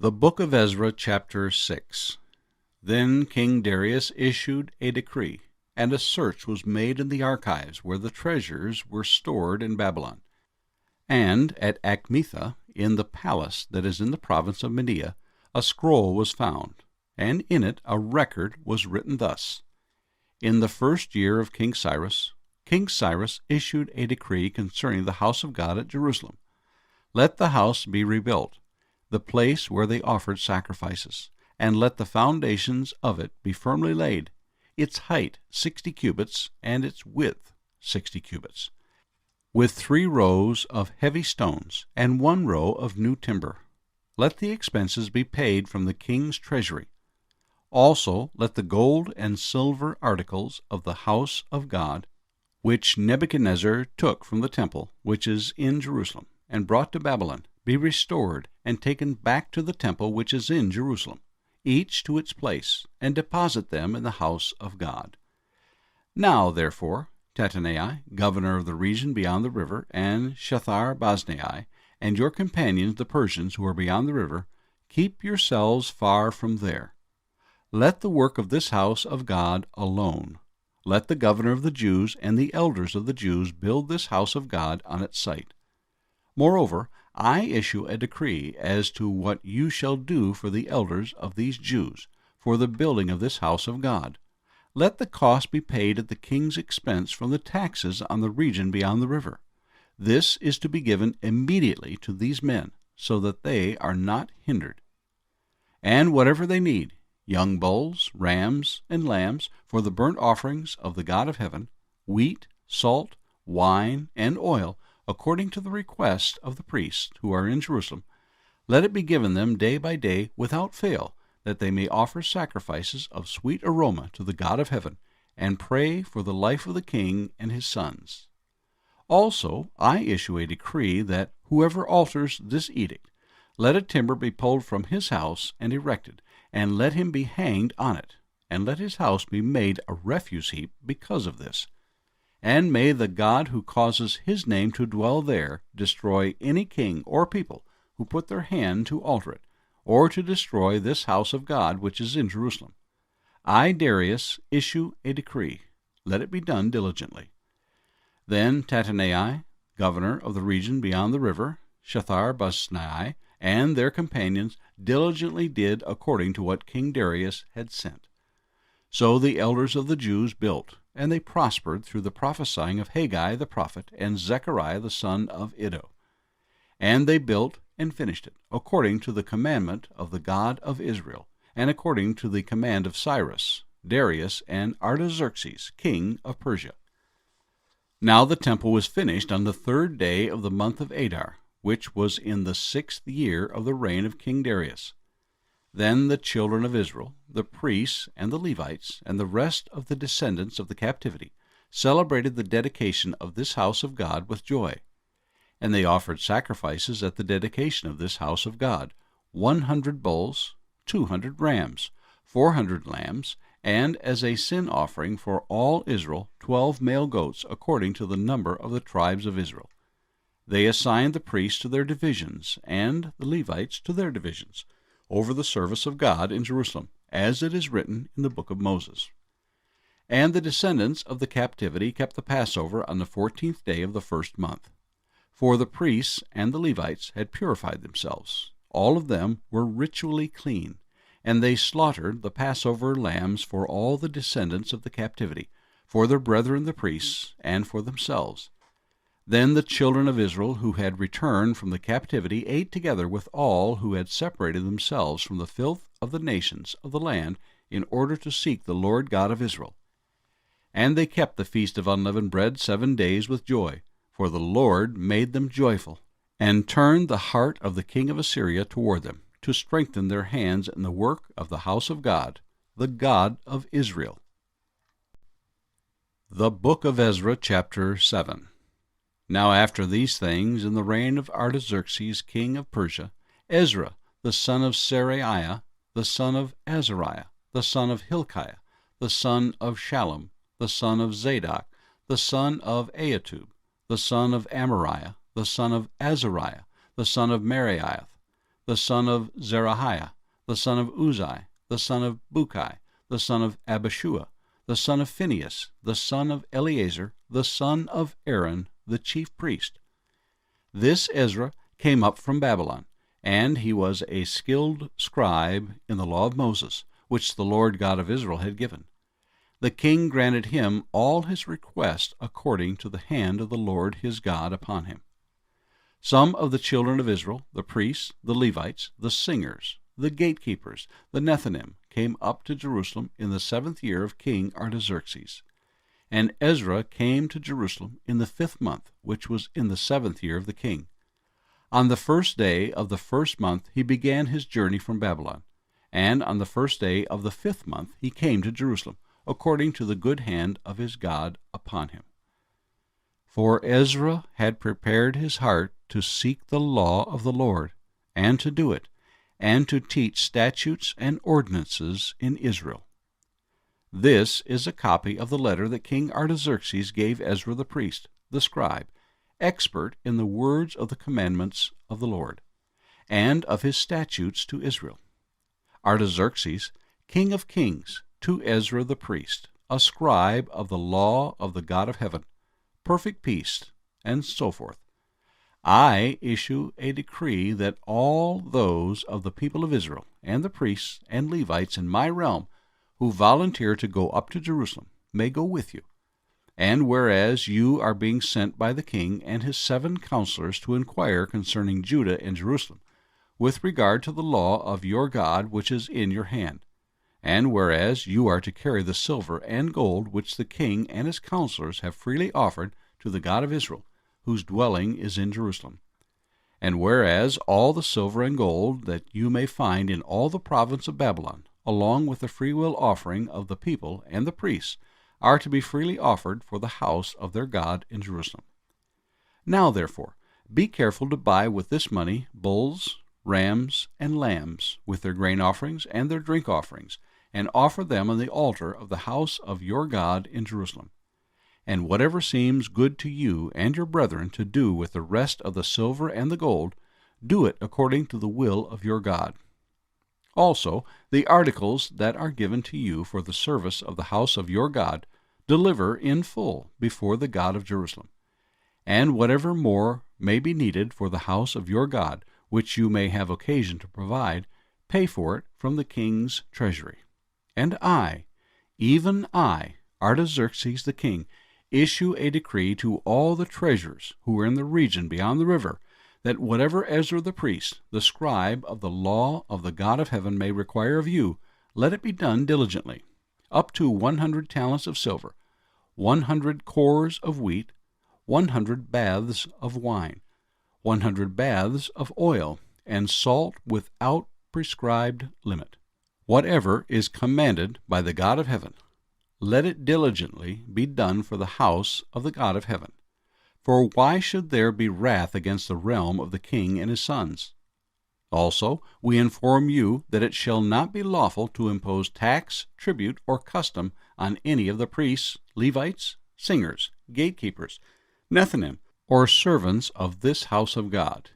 The Book of Ezra, chapter 6. Then King Darius issued a decree, and a search was made in the archives where the treasures were stored in Babylon. And at Achmetha, in the palace that is in the province of Media, a scroll was found, and in it a record was written thus: In the first year of King Cyrus issued a decree concerning the house of God at Jerusalem. Let the house be rebuilt, the place where they offered sacrifices, and let the foundations of it be firmly laid, its height 60 cubits, and its width 60 cubits, with 3 rows of heavy stones, and 1 row of new timber. Let the expenses be paid from the king's treasury. Also let the gold and silver articles of the house of God, which Nebuchadnezzar took from the temple which is in Jerusalem, and brought to Babylon, be restored and taken back to the temple which is in Jerusalem, each to its place, and deposit them in the house of God. Now, therefore, Tattenai, governor of the region beyond the river, and Shethar-Boznai, and your companions the Persians who are beyond the river, keep yourselves far from there. Let the work of this house of God alone. Let the governor of the Jews and the elders of the Jews build this house of God on its site. Moreover, I issue a decree as to what you shall do for the elders of these Jews, for the building of this house of God. Let the cost be paid at the king's expense from the taxes on the region beyond the river. This is to be given immediately to these men, so that they are not hindered. And whatever they need, young bulls, rams, and lambs, for the burnt offerings of the God of heaven, wheat, salt, wine, and oil, according to the request of the priests who are in Jerusalem, let it be given them day by day without fail, that they may offer sacrifices of sweet aroma to the God of heaven, and pray for the life of the king and his sons. Also I issue a decree that whoever alters this edict, let a timber be pulled from his house and erected, and let him be hanged on it, and let his house be made a refuse heap because of this. And may the God who causes his name to dwell there destroy any king or people who put their hand to alter it, or to destroy this house of God which is in Jerusalem. I, Darius, issue a decree. Let it be done diligently. Then Tattenai, governor of the region beyond the river, Shethar-Boznai, and their companions diligently did according to what King Darius had sent. So the elders of the Jews built, and they prospered through the prophesying of Haggai the prophet and Zechariah the son of Iddo. And they built and finished it, according to the commandment of the God of Israel, and according to the command of Cyrus, Darius, and Artaxerxes, king of Persia. Now the temple was finished on the 3rd day of the month of Adar, which was in the 6th year of the reign of King Darius. Then the children of Israel, the priests and the Levites, and the rest of the descendants of the captivity, celebrated the dedication of this house of God with joy. And they offered sacrifices at the dedication of this house of God, 100 bulls, 200 rams, 400 lambs, and as a sin offering for all Israel, 12 male goats, according to the number of the tribes of Israel. They assigned the priests to their divisions, and the Levites to their divisions, over the service of God in Jerusalem, as it is written in the book of Moses. And the descendants of the captivity kept the Passover on the 14th day of the 1st month. For the priests and the Levites had purified themselves. All of them were ritually clean, and they slaughtered the Passover lambs for all the descendants of the captivity, for their brethren the priests, and for themselves. Then the children of Israel who had returned from the captivity ate together with all who had separated themselves from the filth of the nations of the land in order to seek the Lord God of Israel. And they kept the feast of unleavened bread 7 days with joy, for the Lord made them joyful, and turned the heart of the king of Assyria toward them, to strengthen their hands in the work of the house of God, the God of Israel. The Book of Ezra, chapter 7. Now after these things, in the reign of Artaxerxes king of Persia, Ezra, the son of Seraiah, the son of Azariah, the son of Hilkiah, the son of Shallum, the son of Zadok, the son of Ahitub, the son of Amariah, the son of Azariah, the son of Meraiah, the son of Zerahiah, the son of Uzai, the son of Bukai, the son of Abishua, the son of Phinehas, the son of Eleazar, the son of Aaron, the chief priest. This Ezra came up from Babylon, and he was a skilled scribe in the law of Moses, which the Lord God of Israel had given. The king granted him all his requests according to the hand of the Lord his God upon him. Some of the children of Israel, the priests, the Levites, the singers, the gatekeepers, the Nethinim, came up to Jerusalem in the 7th year of King Artaxerxes. And Ezra came to Jerusalem in the 5th month, which was in the 7th year of the king. On the 1st day of the 1st month he began his journey from Babylon, and on the 1st day of the 5th month he came to Jerusalem, according to the good hand of his God upon him. For Ezra had prepared his heart to seek the law of the Lord, and to do it, and to teach statutes and ordinances in Israel. This is a copy of the letter that King Artaxerxes gave Ezra the priest, the scribe, expert in the words of the commandments of the Lord, and of his statutes to Israel. Artaxerxes, king of kings, to Ezra the priest, a scribe of the law of the God of heaven, perfect peace, and so forth. I issue a decree that all those of the people of Israel, and the priests and Levites in my realm, who volunteer to go up to Jerusalem, may go with you. And whereas you are being sent by the king and his 7 counselors to inquire concerning Judah and Jerusalem, with regard to the law of your God which is in your hand, and whereas you are to carry the silver and gold which the king and his counselors have freely offered to the God of Israel, whose dwelling is in Jerusalem, and whereas all the silver and gold that you may find in all the province of Babylon, along with the freewill offering of the people and the priests, are to be freely offered for the house of their God in Jerusalem. Now, therefore, be careful to buy with this money bulls, rams, and lambs, with their grain offerings and their drink offerings, and offer them on the altar of the house of your God in Jerusalem. And whatever seems good to you and your brethren to do with the rest of the silver and the gold, do it according to the will of your God. Also, the articles that are given to you for the service of the house of your God, deliver in full before the God of Jerusalem. And whatever more may be needed for the house of your God, which you may have occasion to provide, pay for it from the king's treasury. And I, even I, Artaxerxes the king, issue a decree to all the treasurers who are in the region beyond the river, that whatever Ezra the priest, the scribe of the law of the God of heaven, may require of you, let it be done diligently, up to 100 talents of silver, 100 cores of wheat, 100 baths of wine, 100 baths of oil, and salt without prescribed limit. Whatever is commanded by the God of heaven, let it diligently be done for the house of the God of heaven. For why should there be wrath against the realm of the king and his sons? Also, we inform you that it shall not be lawful to impose tax, tribute, or custom on any of the priests, Levites, singers, gatekeepers, Nethinim, or servants of this house of God.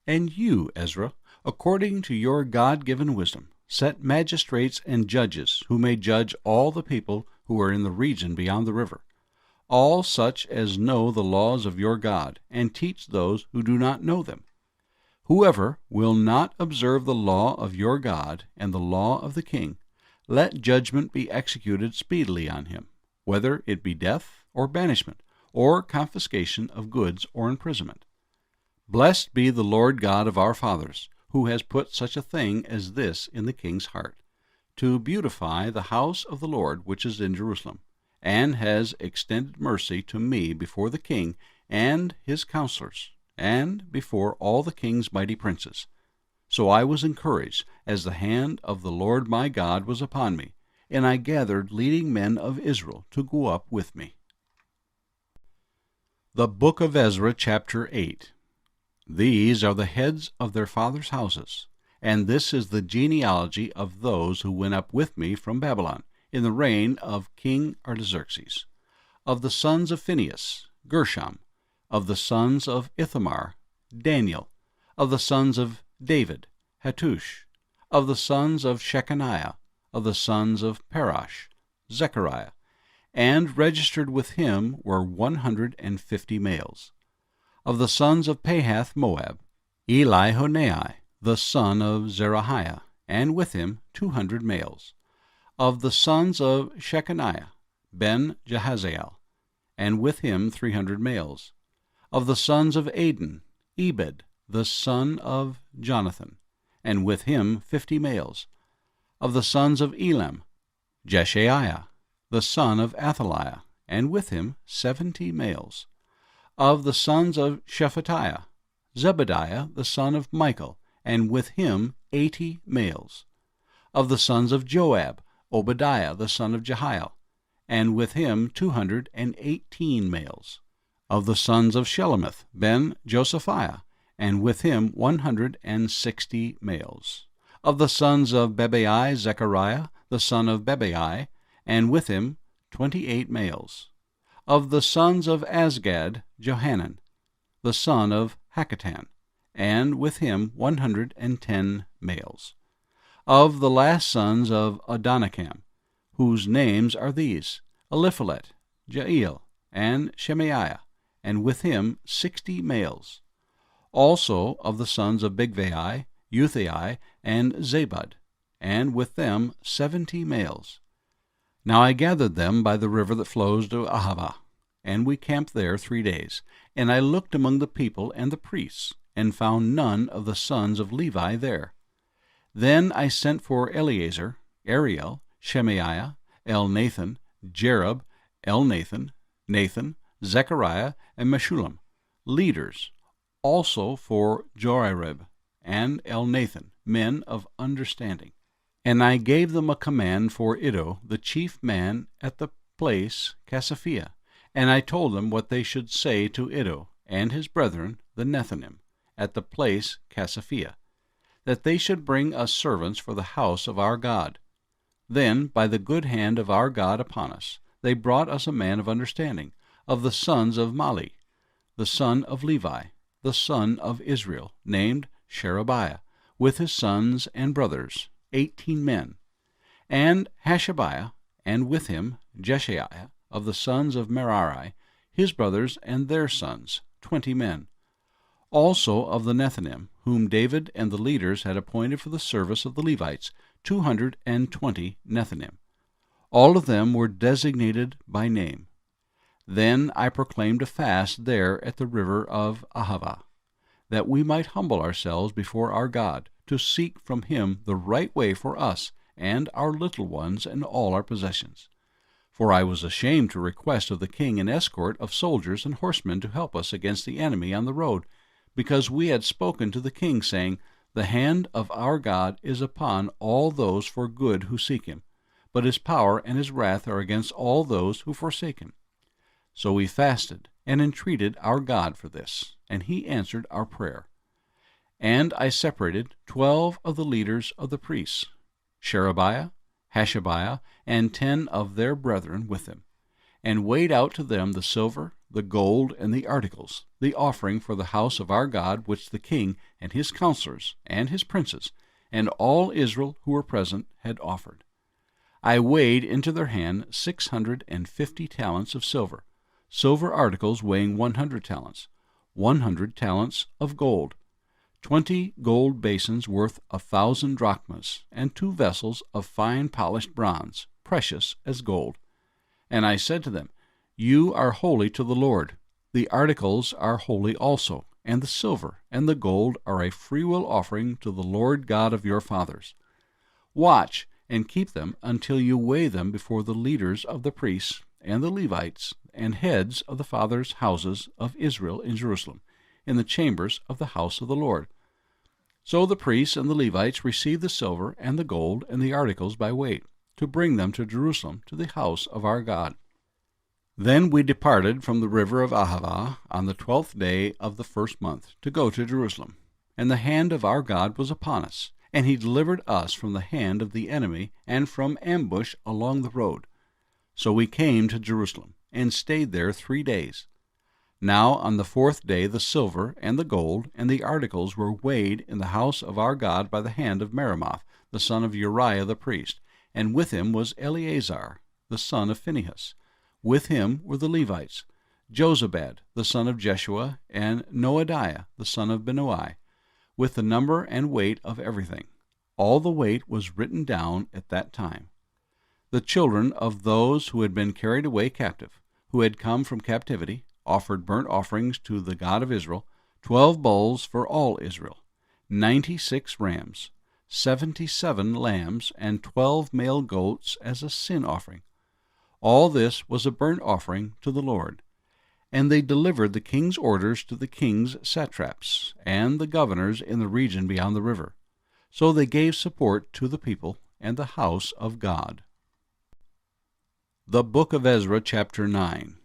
And you, Ezra, according to your God-given wisdom, set magistrates and judges who may judge all the people who are in the region beyond the river, all such as know the laws of your God, and teach those who do not know them. Whoever will not observe the law of your God and the law of the king, let judgment be executed speedily on him, whether it be death or banishment, or confiscation of goods or imprisonment. Blessed be the Lord God of our fathers, who has put such a thing as this in the king's heart, to beautify the house of the Lord which is in Jerusalem, and has extended mercy to me before the king and his counselors, and before all the king's mighty princes. So I was encouraged, as the hand of the Lord my God was upon me, and I gathered leading men of Israel to go up with me. The Book of Ezra, chapter 8. These are the heads of their fathers' houses, and this is the genealogy of those who went up with me from Babylon, in the reign of King Artaxerxes. Of the sons of Phinehas, Gershom. Of the sons of Ithamar, Daniel. Of the sons of David, Hattush. Of the sons of Shechaniah, of the sons of Parash, Zechariah. And registered with him were 150 males. Of the sons of Pahath Moab, Elihonai, the son of Zerahiah, and with him 200 males. Of the sons of Shechaniah, Ben-Jahaziel, and with him 300 males. Of the sons of Adin, Ebed, the son of Jonathan, and with him 50 males. Of the sons of Elam, Jeshaiah, the son of Athaliah, and with him 70 males. Of the sons of Shephatiah, Zebadiah, the son of Michael, and with him 80 males. Of the sons of Joab, Obadiah, the son of Jehiel, and with him 218 males. Of the sons of Shelemith, Ben-Josephiah, and with him 160 males. Of the sons of Bebai, Zechariah, the son of Bebai, and with him 28 males. Of the sons of Azgad, Johanan, the son of Hakatan, and with him 110 males. Of the last sons of Adonikam, whose names are these: Eliphalet, Jael, and Shemaiah, and with him 60 males. Also of the sons of Bigvai, Uthai, and Zabud, and with them 70 males. Now I gathered them by the river that flows to Ahava, and we camped there 3 days. And I looked among the people and the priests, and found none of the sons of Levi there. Then I sent for Eleazar, Ariel, Shemaiah, Elnathan, Jerub, Elnathan, Nathan, Zechariah, and Meshullam, leaders, also for Joarib and Elnathan, men of understanding. And I gave them a command for Iddo, the chief man at the place Casaphia. And I told them what they should say to Iddo and his brethren, the Nethinim, at the place Casaphia, that they should bring us servants for the house of our God. Then, by the good hand of our God upon us, they brought us a man of understanding, of the sons of Mali, the son of Levi, the son of Israel, named Sherebiah, with his sons and brothers, 18 men, and Hashabiah, and with him Jeshaiah, of the sons of Merari, his brothers and their sons, 20 men. Also of the Nethinim, whom David and the leaders had appointed for the service of the Levites, 220 Nethinim. All of them were designated by name. Then I proclaimed a fast there at the river of Ahava, that we might humble ourselves before our God, to seek from him the right way for us and our little ones and all our possessions. For I was ashamed to request of the king an escort of soldiers and horsemen to help us against the enemy on the road, because we had spoken to the king, saying, The hand of our God is upon all those for good who seek him, but his power and his wrath are against all those who forsake him. So we fasted and entreated our God for this, and he answered our prayer. And I separated 12 of the leaders of the priests, Sherebiah, Hashabiah, and 10 of their brethren with them, and weighed out to them the silver, the gold, and the articles, the offering for the house of our God, which the king and his counselors and his princes, and all Israel who were present, had offered. I weighed into their hand 650 talents of silver, silver articles weighing 100 talents, 100 talents of gold, 20 gold basins worth 1,000 drachmas, and 2 vessels of fine polished bronze, precious as gold. And I said to them, You are holy to the Lord. The articles are holy also, and the silver and the gold are a freewill offering to the Lord God of your fathers. Watch and keep them until you weigh them before the leaders of the priests and the Levites and heads of the fathers' houses of Israel in Jerusalem, in the chambers of the house of the Lord. So the priests and the Levites received the silver and the gold and the articles by weight, to bring them to Jerusalem, to the house of our God. Then we departed from the river of Ahava on the 12th day of the first month, to go to Jerusalem. And the hand of our God was upon us, and he delivered us from the hand of the enemy and from ambush along the road. So we came to Jerusalem, and stayed there 3 days. Now on the fourth day the silver and the gold and the articles were weighed in the house of our God by the hand of Meremoth, the son of Uriah the priest, and with him was Eleazar, the son of Phinehas. With him were the Levites, Jozabad, the son of Jeshua, and Noadiah, the son of Binnui, with the number and weight of everything. All the weight was written down at that time. The children of those who had been carried away captive, who had come from captivity, offered burnt offerings to the God of Israel, 12 bulls for all Israel, 96 rams, 77 lambs, and 12 male goats as a sin offering. All this was a burnt offering to the Lord. And they delivered the king's orders to the king's satraps and the governors in the region beyond the river. So they gave support to the people and the house of God. The book of Ezra, chapter 9.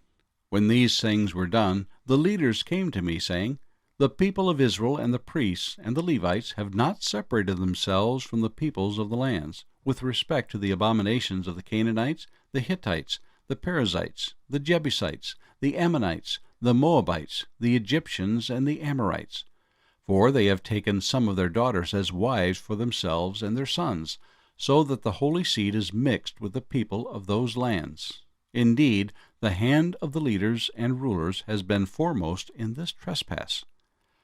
When these things were done, the leaders came to me, saying, The people of Israel and the priests and the Levites have not separated themselves from the peoples of the lands, with respect to the abominations of the Canaanites, the Hittites, the Perizzites, the Jebusites, the Ammonites, the Moabites, the Egyptians, and the Amorites. For they have taken some of their daughters as wives for themselves and their sons, so that the holy seed is mixed with the people of those lands. Indeed, the hand of the leaders and rulers has been foremost in this trespass.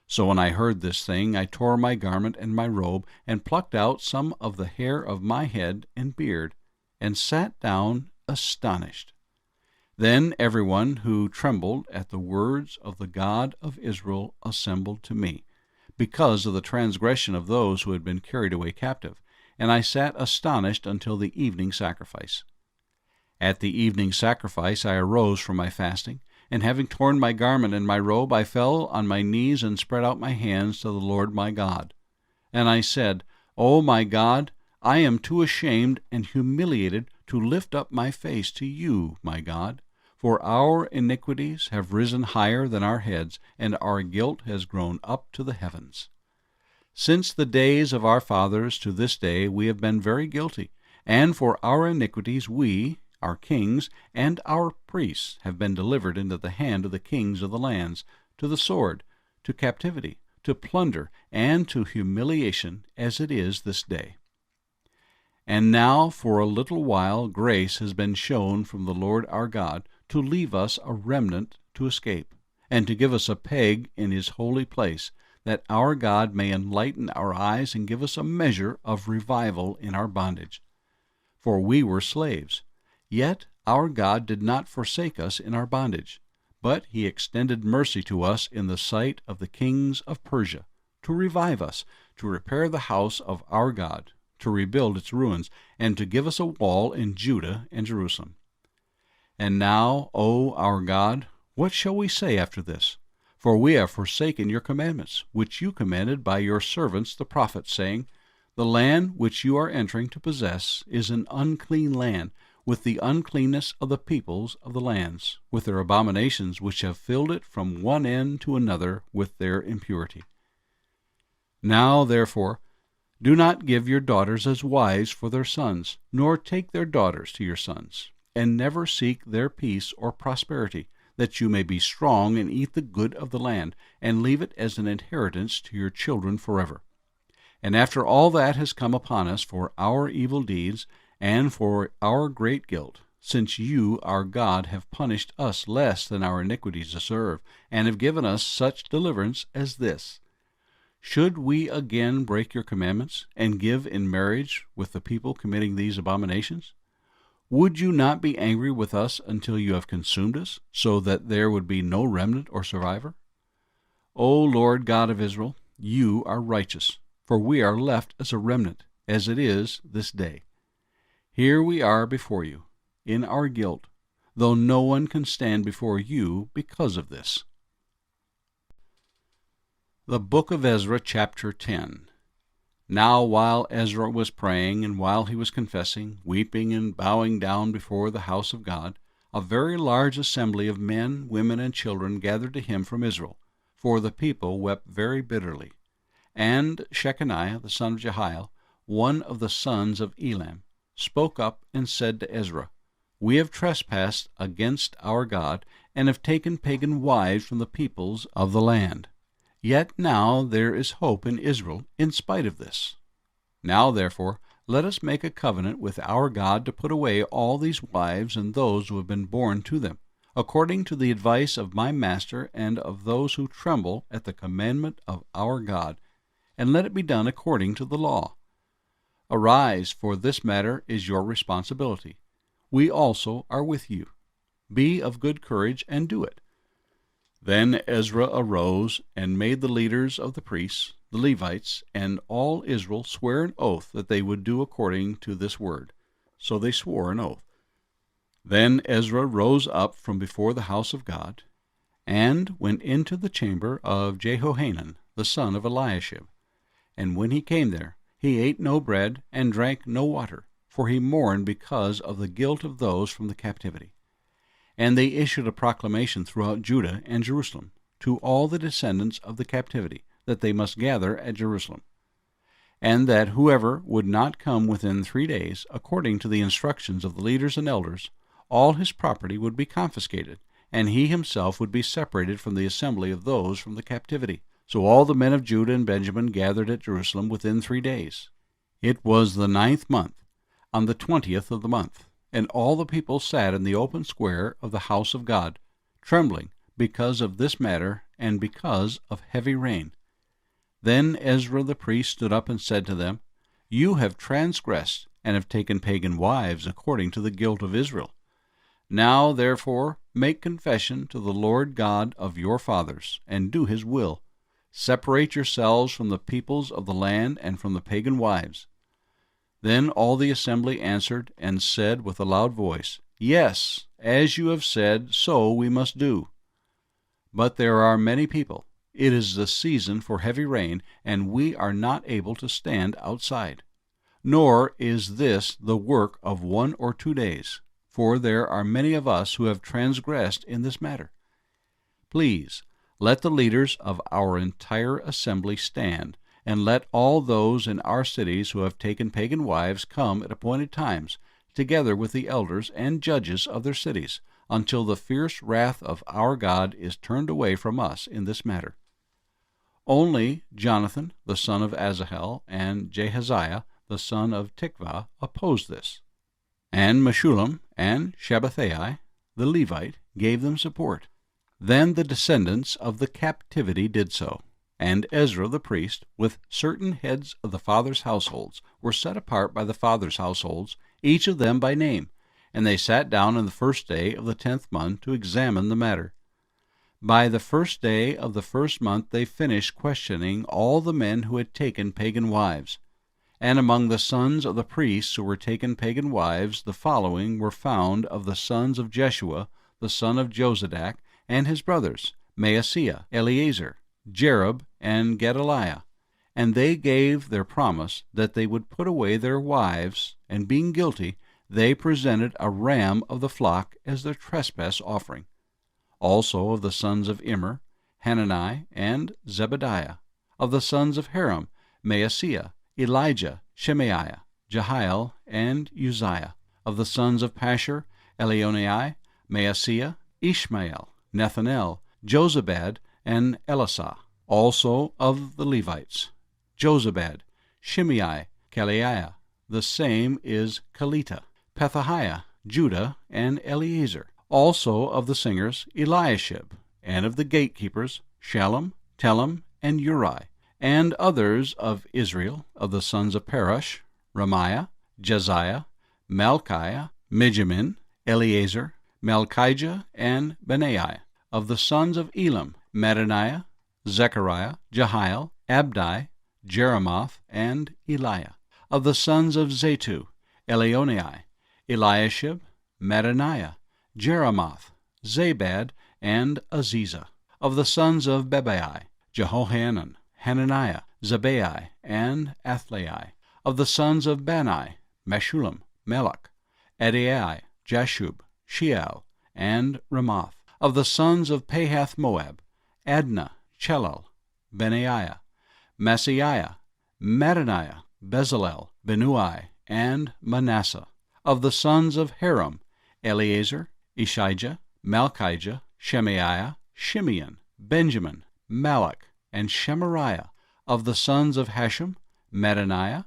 So when I heard this thing, I tore my garment and my robe, and plucked out some of the hair of my head and beard, and sat down astonished. Then everyone who trembled at the words of the God of Israel assembled to me, because of the transgression of those who had been carried away captive, and I sat astonished until the evening sacrifice. At the evening sacrifice I arose from my fasting, and having torn my garment and my robe, I fell on my knees and spread out my hands to the Lord my God. And I said, O my God, I am too ashamed and humiliated to lift up my face to you, my God, for our iniquities have risen higher than our heads, and our guilt has grown up to the heavens. Since the days of our fathers to this day we have been very guilty, and for our iniquities we, our kings, and our priests have been delivered into the hand of the kings of the lands, to the sword, to captivity, to plunder, and to humiliation, as it is this day. And now for a little while grace has been shown from the Lord our God to leave us a remnant to escape, and to give us a peg in his holy place, that our God may enlighten our eyes and give us a measure of revival in our bondage. For we were slaves, yet our God did not forsake us in our bondage, but he extended mercy to us in the sight of the kings of Persia, to revive us, to repair the house of our God, to rebuild its ruins, and to give us a wall in Judah and Jerusalem. And now, O our God, what shall we say after this? For we have forsaken your commandments, which you commanded by your servants the prophets, saying, The land which you are entering to possess is an unclean land, with the uncleanness of the peoples of the lands, with their abominations which have filled it from one end to another with their impurity. Now, therefore, do not give your daughters as wives for their sons, nor take their daughters to your sons, and never seek their peace or prosperity, that you may be strong and eat the good of the land, and leave it as an inheritance to your children forever. And after all that has come upon us for our evil deeds, and for our great guilt, since you, our God, have punished us less than our iniquities deserve, and have given us such deliverance as this, should we again break your commandments, and give in marriage with the people committing these abominations? Would you not be angry with us until you have consumed us, so that there would be no remnant or survivor? O Lord God of Israel, you are righteous, for we are left as a remnant, as it is this day. Here we are before you, in our guilt, though no one can stand before you because of this. The book of Ezra, chapter 10. Now while Ezra was praying, and while he was confessing, weeping, and bowing down before the house of God, a very large assembly of men, women, and children gathered to him from Israel, for the people wept very bitterly. And Shechaniah, the son of Jehiel, one of the sons of Elam, spoke up and said to Ezra, We have trespassed against our God, and have taken pagan wives from the peoples of the land. Yet now there is hope in Israel in spite of this. Now, therefore, let us make a covenant with our God to put away all these wives and those who have been born to them, according to the advice of my master and of those who tremble at the commandment of our God, and let it be done according to the law. Arise, for this matter is your responsibility. We also are with you. Be of good courage and do it." Then Ezra arose and made the leaders of the priests, the Levites, and all Israel swear an oath that they would do according to this word. So they swore an oath. Then Ezra rose up from before the house of God, and went into the chamber of Jehohanan, the son of Eliashib. And when he came there, he ate no bread and drank no water, for he mourned because of the guilt of those from the captivity. And they issued a proclamation throughout Judah and Jerusalem to all the descendants of the captivity, that they must gather at Jerusalem, and that whoever would not come within 3 days, according to the instructions of the leaders and elders, all his property would be confiscated, and he himself would be separated from the assembly of those from the captivity. So all the men of Judah and Benjamin gathered at Jerusalem within 3 days. It was the 9th month, on the 20th of the month, and all the people sat in the open square of the house of God, trembling because of this matter and because of heavy rain. Then Ezra the priest stood up and said to them, "You have transgressed and have taken pagan wives according to the guilt of Israel. Now, therefore, make confession to the Lord God of your fathers, and do his will. Separate yourselves from the peoples of the land and from the pagan wives." Then all the assembly answered and said with a loud voice, "Yes, as you have said, so we must do. But there are many people. It is the season for heavy rain, and we are not able to stand outside. Nor is this the work of 1 or 2 days, for there are many of us who have transgressed in this matter. Please, let the leaders of our entire assembly stand, and let all those in our cities who have taken pagan wives come at appointed times, together with the elders and judges of their cities, until the fierce wrath of our God is turned away from us in this matter." Only Jonathan, the son of Asahel, and Jahaziah, the son of Tikvah, opposed this. And Meshullam and Shabbathai, the Levite, gave them support. Then the descendants of the captivity did so. And Ezra the priest, with certain heads of the fathers' households, were set apart by the fathers' households, each of them by name, and they sat down on the first day of the 10th month to examine the matter. By the first day of the first month they finished questioning all the men who had taken pagan wives. And among the sons of the priests who were taken pagan wives, the following were found of the sons of Jeshua, the son of Jozadak, and his brothers, Maaseiah, Eleazar, Jerub, and Gedaliah. And they gave their promise that they would put away their wives, and being guilty, they presented a ram of the flock as their trespass offering. Also of the sons of Immer, Hanani, and Zebediah. Of the sons of Haram, Maaseiah, Elijah, Shemaiah, Jehiel, and Uzziah. Of the sons of Pashur, Elionai, Maaseiah, Ishmael, Nethanel, Jozabad, and Elisah. Also of the Levites, Jozabad, Shimei, Kaliah, the same is Kelita, Pethahiah, Judah, and Eleazar. Also of the singers, Eliashib, and of the gatekeepers, Shallum, Telem, and Uri, and others of Israel, of the sons of Parash, Ramiah, Jeziah, Malchiah, Mijamin, Eleazar, Malchijah, and Benaiah. Of the sons of Elam, Mattaniah, Zechariah, Jehiel, Abdi, Jeremoth, and Eliah. Of the sons of Zatu, Elionai, Eliashib, Mattaniah, Jeremoth, Zabad, and Aziza. Of the sons of Bebai, Jehohanan, Hananiah, Zabai, and Athlai. Of the sons of Bani, Meshullam, Melech, Adai, Jashub, Sheal, and Ramoth. Of the sons of Pahath Moab, Adnah, Chelal, Benaiah, Maaseiah, Mattaniah, Bezalel, Benui, and Manasseh. Of the sons of Haram, Eleazar, Ishijah, Malchijah, Shemaiah, Shimeon, Benjamin, Malach, and Shemariah. Of the sons of Hashem, Mattaniah,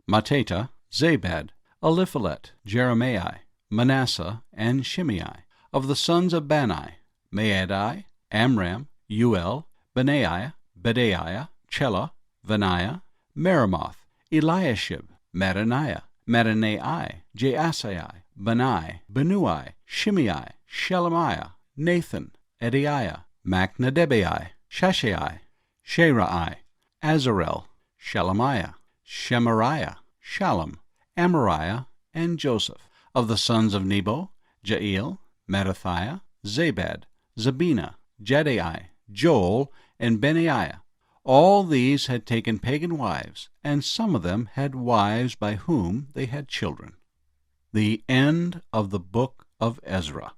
Mattatah, Zabad, Eliphalet, Jeremiah, Manasseh, and Shimei. Of the sons of Bani, Maadai, Amram, Uel, Benaiah, Bedaiah, Chela, Vaniah, Meremoth, Eliashib, Mattaniah, Mattanai, Jaasai, Bani, Benui, Shimei, Shelemiah, Nathan, Ediah, Macnadebai, Shashai, Sherai, Azarel, Shelemiah, Shemariah, Shalom, Amariah, and Joseph. Of the sons of Nebo, Jael, Mattathiah, Zabad, Zabina, Jaddai, Joel, and Benaiah. All these had taken pagan wives, and some of them had wives by whom they had children. The end of the book of Ezra.